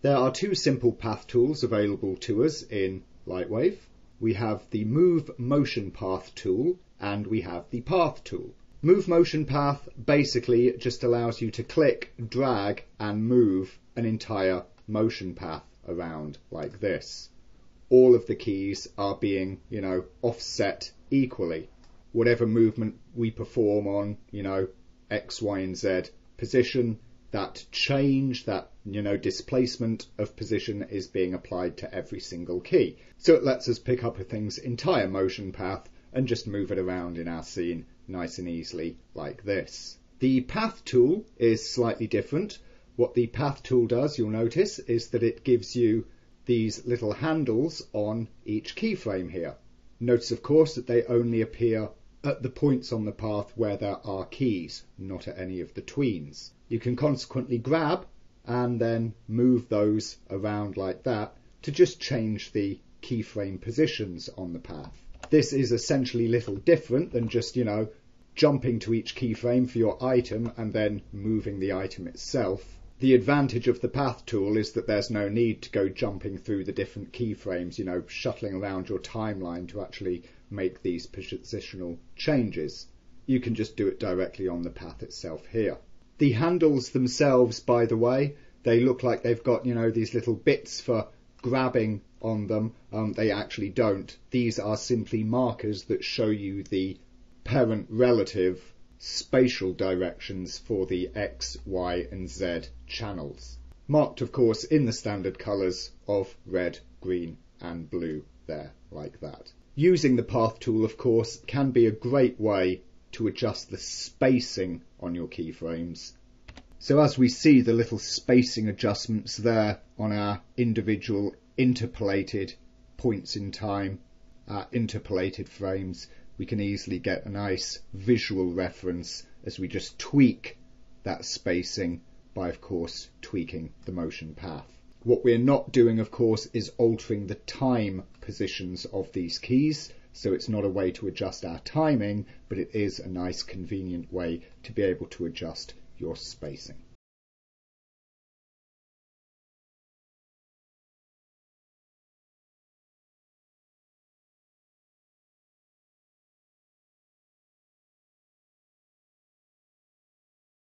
There are two simple path tools available to us in Lightwave. We have the Move Motion Path tool and we have the Path tool. Move Motion Path basically just allows you to click, drag and move an entire motion path around like this. All of the keys are being, offset equally. Whatever movement we perform on, X, Y and Z position, that change, that displacement of position is being applied to every single key. So it lets us pick up a thing's entire motion path and just move it around in our scene nice and easily like this. The Path tool is slightly different. What the Path tool does, you'll notice, is that it gives you these little handles on each keyframe here. Notice of course that they only appear at the points on the path where there are keys, not at any of the tweens. You can consequently grab and then move those around like that to just change the keyframe positions on the path. This is essentially little different than just, jumping to each keyframe for your item and then moving the item itself. The advantage of the Path tool is that there's no need to go jumping through the different keyframes, shuttling around your timeline to actually make these positional changes. You can just do it directly on the path itself here. The handles themselves, by the way, they look like they've got, these little bits for grabbing on them. They actually don't. These are simply markers that show you the parent relative spatial directions for the X, Y and Z channels. Marked, of course, in the standard colours of red, green and blue there, like that. Using the Path tool, of course, can be a great way to adjust the spacing on your keyframes. So as we see the little spacing adjustments there on our individual interpolated points in time, our interpolated frames, we can easily get a nice visual reference as we just tweak that spacing by, of course, tweaking the motion path. What we're not doing, of course, is altering the time positions of these keys. So it's not a way to adjust our timing, but it is a nice convenient way to be able to adjust your spacing.